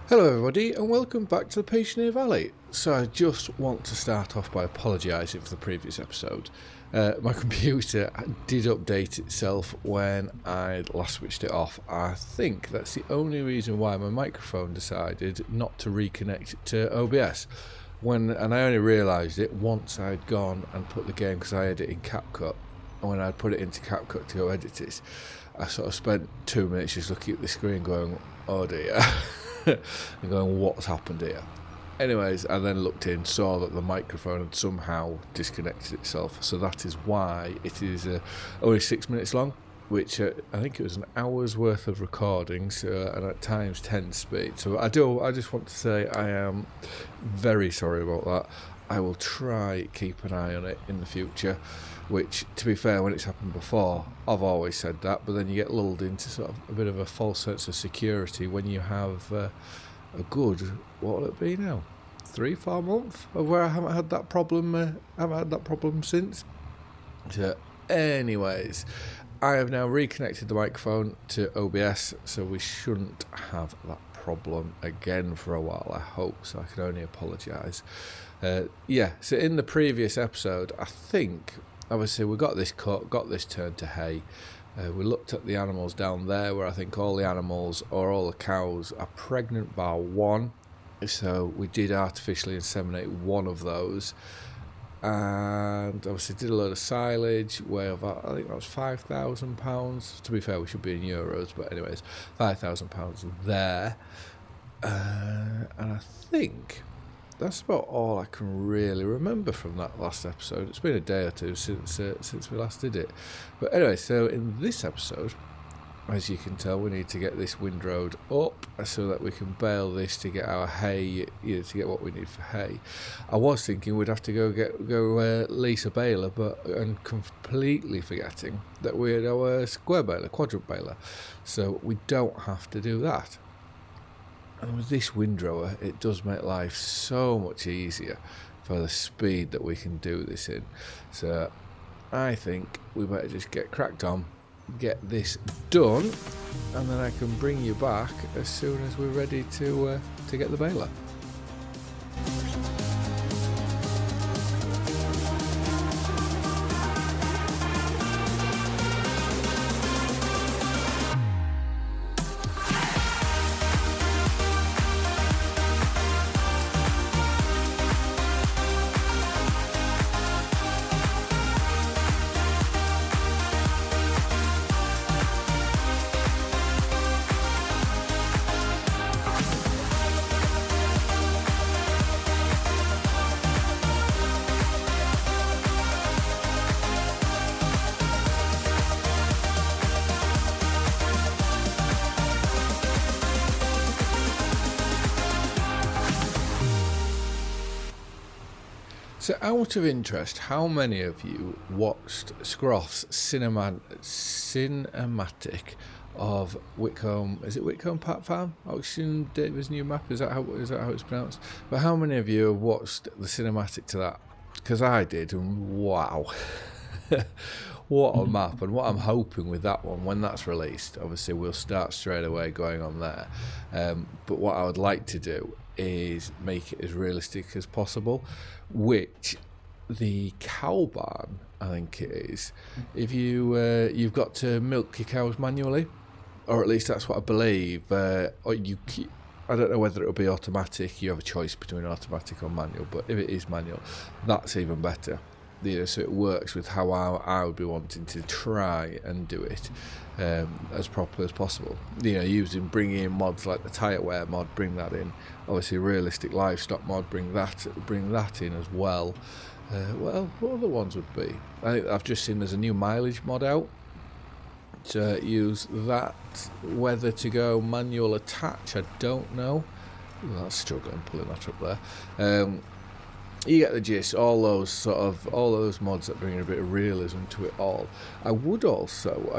Hello everybody and welcome back to the Pichonnière Valley. So I just want to start off by apologising for the previous episode. My computer did update itself when I last switched it off. I think that's the only reason why my microphone decided not to reconnect it to OBS. And I only realised it once I'd gone and put the game, because I had it in CapCut, and when I'd put it into CapCut to go edit it, I sort of spent 2 minutes just looking at the screen going, oh dear. And going, what's happened here? Anyways, I then looked in, saw that the microphone had somehow disconnected itself, so that is why it is only 6 minutes long, which I think it was an hour's worth of recordings, and at times 10 speed. So I just want to say I am very sorry about that. I will try keep an eye on it in the future, which, to be fair, when it's happened before, I've always said that, but then you get lulled into sort of a bit of a false sense of security when you have a good, what will it be now, 3-4 months of where I haven't had that problem since. So anyways, I have now reconnected the microphone to OBS, so we shouldn't have that problem again for a while, I hope, so I can only apologise. So in the previous episode, I think, obviously we got this cut, got this turned to hay. We looked at the animals down there, where I think all the animals, or all the cows, are pregnant by one. So we did artificially inseminate one of those. And obviously did a load of silage, weigh about, I think that was £5,000. To be fair, we should be in euros, but anyways, £5,000 there. And I think that's about all I can really remember from that last episode. It's been a day or two since we last did it. But anyway, so in this episode, as you can tell, we need to get this windrowed up so that we can bale this to get our hay, to get what we need for hay. I was thinking we'd have to go lease a baler, and completely forgetting that we had our square baler, quadrant baler, so we don't have to do that. And with this windrower, it does make life so much easier for the speed that we can do this in. So I think we better just get cracked on, get this done, and then I can bring you back as soon as we're ready to get the baler. So out of interest, how many of you watched Scroff's cinematic of Whitcomb? Is it Whitcomb Pat Farm? Ocean Davis new map? Is that how it's pronounced? But how many of you have watched the cinematic to that? Because I did, and wow. What a map, and what I'm hoping with that one, when that's released, obviously we'll start straight away going on there. But what I would like to do is make it as realistic as possible, which the cow barn, I think it is, if you've got to milk your cows manually, or at least that's what I believe, or I don't know whether it'll be automatic. You have a choice between automatic or manual, but if it is manual, that's even better. So it works with how I would be wanting to try and do it as properly as possible. Bringing in mods like the tyre wear mod, bring that in. Obviously, realistic livestock mod, bring that in as well. What other ones would be? I think I've just seen there's a new mileage mod out. To use that, whether to go manual attach, I don't know. That's struggling pulling that up there. You get the gist, all those mods that bring a bit of realism to it all. I would also,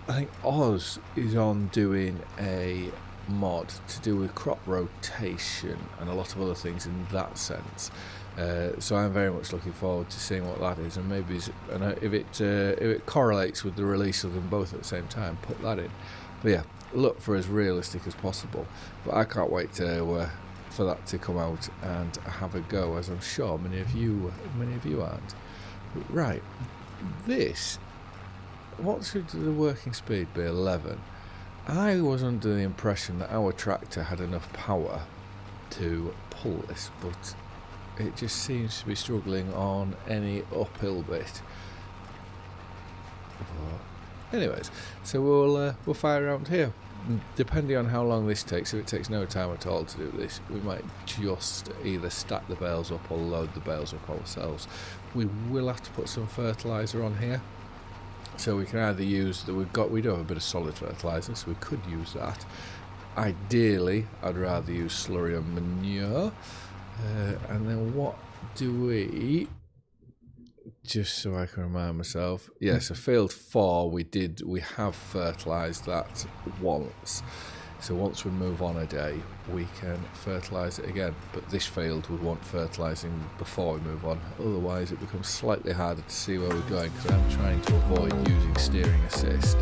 I think Oz is on doing a mod to do with crop rotation and a lot of other things in that sense. So I'm very much looking forward to seeing what that is, and maybe if it correlates with the release of them both at the same time, put that in. But yeah, look for as realistic as possible. But I can't wait to for that to come out and have a go, as I'm sure many of you aren't. Right, this. What should the working speed be? 11. I was under the impression that our tractor had enough power to pull this, but it just seems to be struggling on any uphill bit. Anyways, so we'll fire around here. Depending on how long this takes, if it takes no time at all to do this, we might just either stack the bales up or load the bales up ourselves. We will have to put some fertiliser on here. So we can either use we do have a bit of solid fertiliser, so we could use that. Ideally, I'd rather use slurry and manure. And then what do we? Just so I can remind myself. Yeah, so field 4, we have fertilised that once. So once we move on a day, we can fertilise it again. But this field would want fertilising before we move on. Otherwise, it becomes slightly harder to see where we're going, because I'm trying to avoid using steering assist.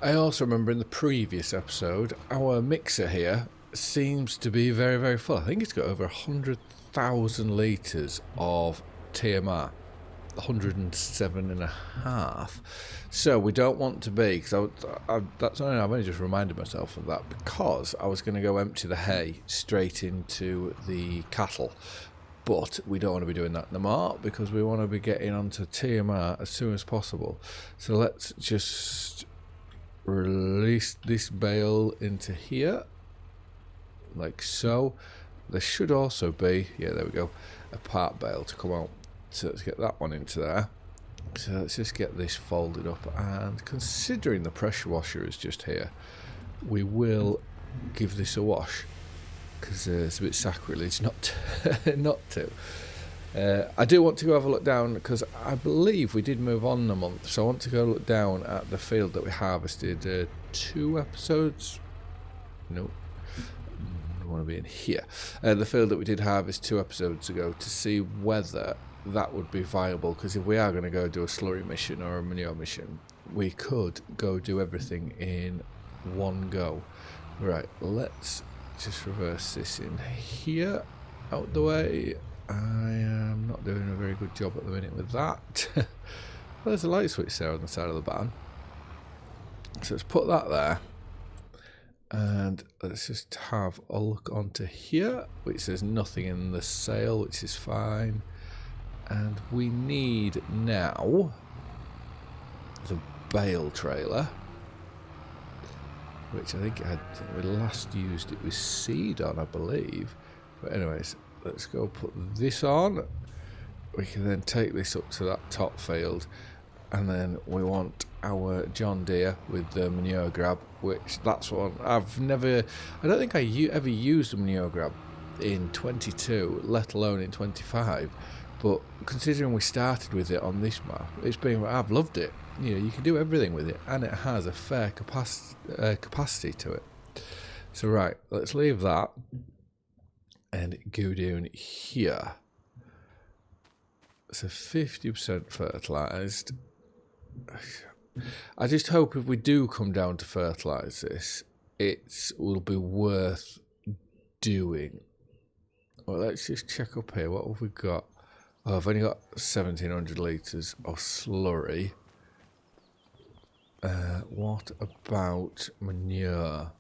I also remember in the previous episode, our mixer here seems to be very, very full. I think it's got over 100,000 litres of TMR, 107.5. So we don't want to be, because I've only just reminded myself of that, because I was going to go empty the hay straight into the cattle. But we don't want to be doing that no more, because we want to be getting onto TMR as soon as possible. So let's just release this bale into here, like so. There should also be, yeah, there we go, a part bale to come out. So let's get that one into there. So let's just get this folded up, and considering the pressure washer is just here, we will give this a wash, because it's a bit sacrilege not to. I do want to go have a look down, because I believe we did move on a month, so I want to go look down at the field that we harvested 2 episodes. No, I want to be in here. The field that we did harvest 2 episodes ago, to see whether that would be viable, because if we are going to go do a slurry mission or a manure mission, we could go do everything in one go. Right, let's just reverse this in here, out the way. I am not doing a very good job at the minute with that. Well, there's a light switch there on the side of the barn. So let's put that there. And let's just have a look onto here, which says nothing in the sale, which is fine. And we need now the bale trailer, which I think we last used it with seed on, I believe. But anyways, let's go put this on. We can then take this up to that top field, and then we want our John Deere with the manure grab, which that's one I don't think I ever used a manure grab in 22, let alone in 25. But considering we started with it on this map, I've loved it. You know, you can do everything with it, and it has a fair capacity to it. So right, let's leave that and go down here. So 50% fertilised. I just hope if we do come down to fertilise this, it will be worth doing. Well, let's just check up here. What have we got? Oh, I've only got 1,700 litres of slurry. What about manure?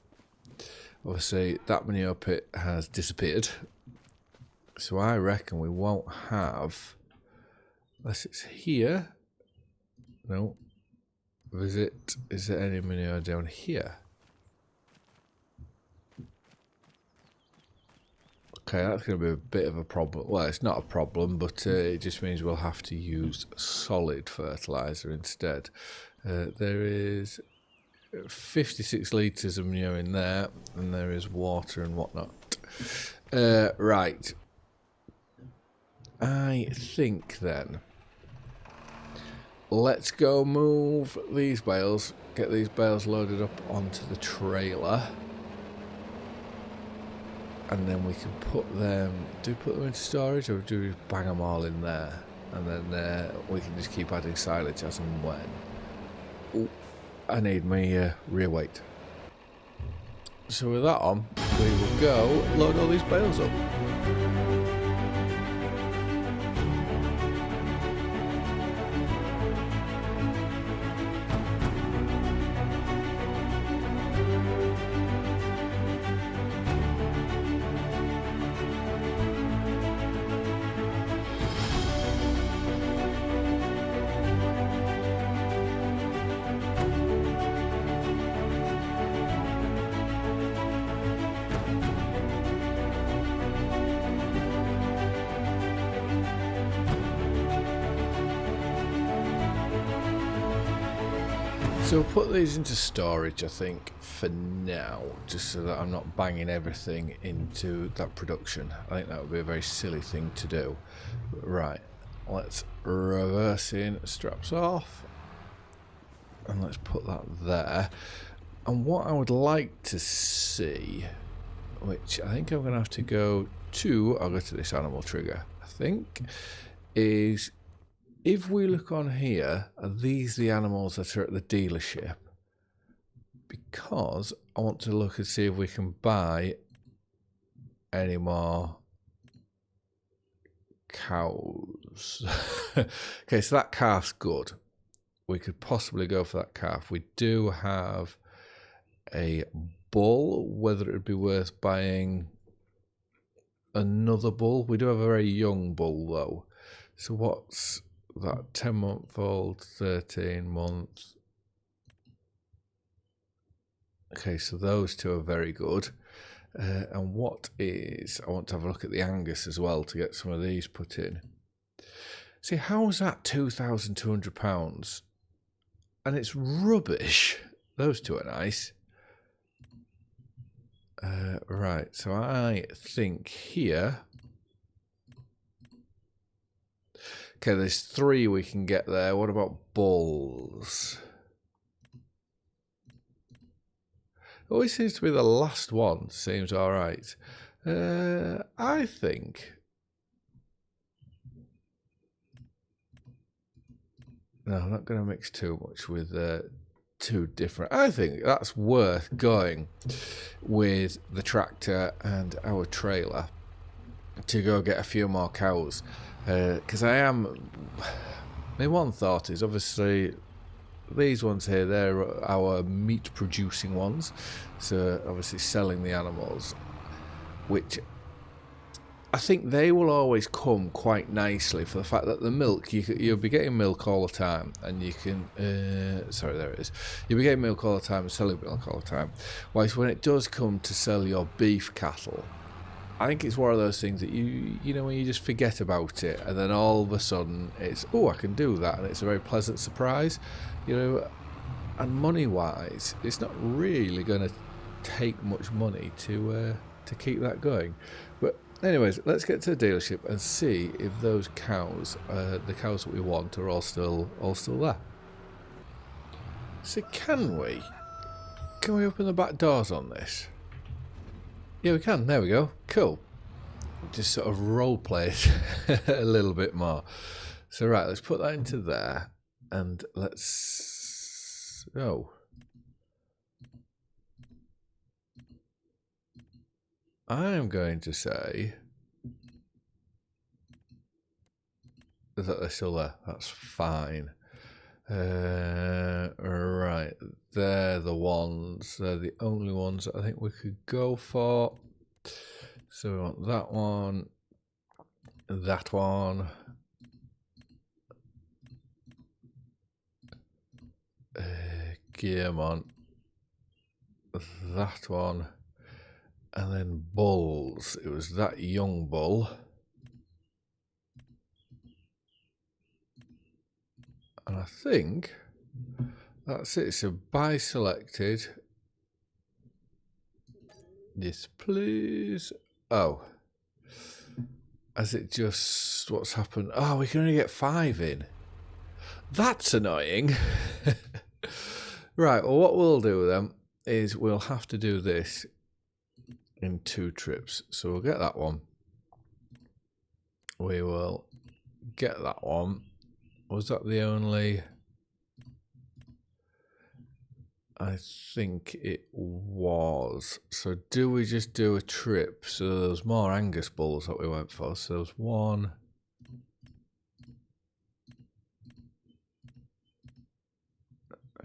Obviously, that manure pit has disappeared. So I reckon we won't have, unless it's here. No. Visit. Is there any manure down here? Okay, that's going to be a bit of a problem. Well, it's not a problem, but it just means we'll have to use solid fertiliser instead. There is 56 litres of manure in there, and there is water and whatnot. Right. I think then, let's go move these bales, get these bales loaded up onto the trailer. And then we can put them, do we put them into storage or do we bang them all in there? And then we can just keep adding silage as and when. Ooh, I need my rear weight. So with that on, we will go load all these bales up. So we'll put these into storage, I think, for now, just so that I'm not banging everything into that production. I think that would be a very silly thing to do. Right, let's reverse in, straps off, and let's put that there. And what I would like to see, which I think I'm going to have to go to, I'll go to this animal trigger, I think, is... if we look on here, are these the animals that are at the dealership? Because I want to look and see if we can buy any more cows. Okay, so that calf's good. We could possibly go for that calf. We do have a bull, whether it would be worth buying another bull. We do have a very young bull though. So what's that, 10-month-old, 13 months. Okay, so those two are very good. And what is, I want to have a look at the Angus as well to get some of these put in. See, how is that £2,200? And it's rubbish. Those two are nice. Right, so I think here... okay, there's 3 we can get there. What about bulls? Always seems to be the last one. Seems all right. I think... no, I'm not going to mix too much with two different... I think that's worth going with the tractor and our trailer to go get a few more cows. Because my one thought is obviously these ones here, they're our meat producing ones, so obviously selling the animals, which I think they will always come quite nicely for the fact that the milk, you'll be getting milk all the time, and you can, sorry, there it is, you'll be getting milk all the time and selling milk all the time, whilst when it does come to sell your beef cattle, I think it's one of those things that you know, when you just forget about it, and then all of a sudden it's, oh, I can do that, and it's a very pleasant surprise, you know. And money-wise, it's not really going to take much money to keep that going. But anyways, let's get to the dealership and see if those cows, the cows that we want, are all still there. So can we open the back doors on this? Yeah, we can. There we go. Cool. Just sort of role play it a little bit more. So right, let's put that into there, and let's... oh. I am going to say that they're still there. That's fine. Right, they're the ones. They're the only ones that I think we could go for. So we want that one, that one, come on, that one, And then bulls. It was that young bull. And I think that's it. So buy selected. Yes, please. Oh. Has it just... What's happened? Oh, we can only get 5 in. That's annoying. Right, well, what we'll do then is we'll have to do this in 2 trips. So we'll get that one. We will get that one. Was that the only... I think it was. So do we just do a trip? So there's more Angus bulls that we went for. So there's 1...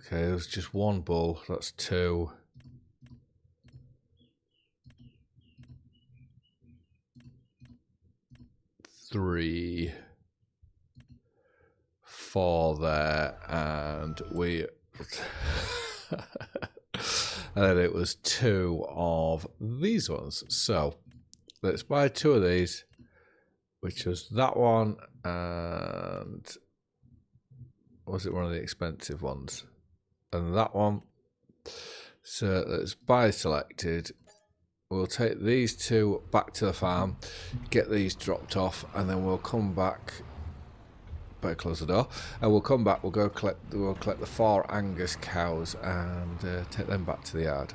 Okay, there's just 1 bull. That's 2. 3, 4 there, and we... and then it was 2 of these ones. So let's buy 2 of these, which was that one, and was it one of the expensive ones? And that one. So let's buy selected. We'll take these 2 back to the farm, get these dropped off, and then we'll come back. Better close the door. And we'll come back. We'll collect the 4 Angus cows and take them back to the yard.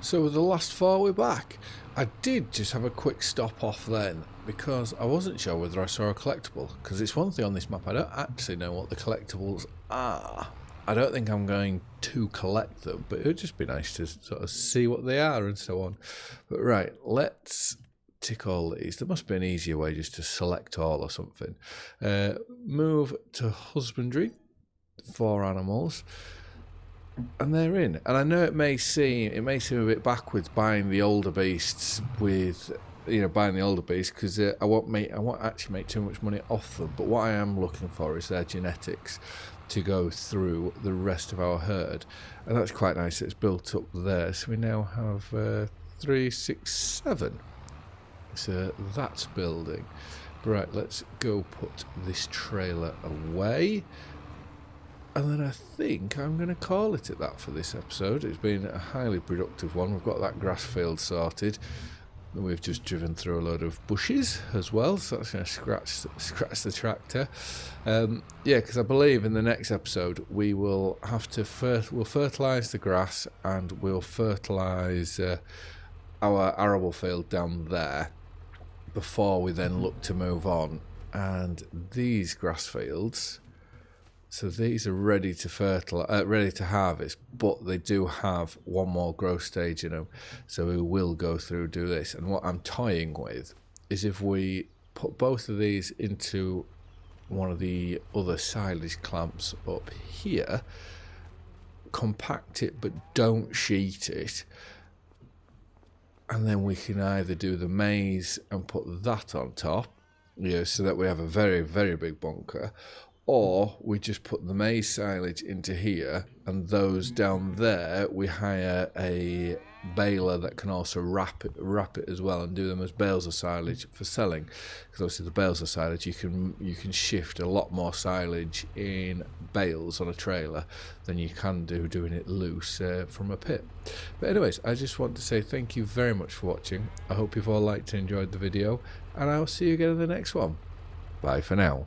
So with the last 4 we're back. I did just have a quick stop off then because I wasn't sure whether I saw a collectible, because it's one thing on this map, I don't actually know what the collectibles are. I don't think I'm going to collect them, but it would just be nice to sort of see what they are and so on. But right, let's tick all these. There must be an easier way just to select all or something. Move to husbandry, 4 animals. And they're in, and I know it may seem a bit backwards buying the older beasts with, buying the older beasts because I won't actually make too much money off them. But what I am looking for is their genetics to go through the rest of our herd, and that's quite nice. It's built up there, so we now have 3, 6, 7. So that's building. Right, let's go put this trailer away. And then I think I'm going to call it at that for this episode. It's been a highly productive one. We've got that grass field sorted. We've just driven through a load of bushes as well, so that's going to scratch the tractor. Because I believe in the next episode we will have to we'll fertilise the grass and we'll fertilise our arable field down there before we then look to move on. And these grass fields... So these are ready to harvest, but they do have 1 more growth stage in them. So we will go through, do this. And what I'm toying with is if we put both of these into one of the other silage clamps up here, compact it but don't sheet it, and then we can either do the maize and put that on top, so that we have a very, very big bunker, or we just put the maize silage into here, and those down there we hire a baler that can also wrap it as well and do them as bales of silage for selling, because obviously the bales of silage you can shift a lot more silage in bales on a trailer than you can do doing it loose from a pit. But anyways, I just want to say thank you very much for watching. I hope you've all liked and enjoyed the video, and I'll see you again in the next one. Bye for now.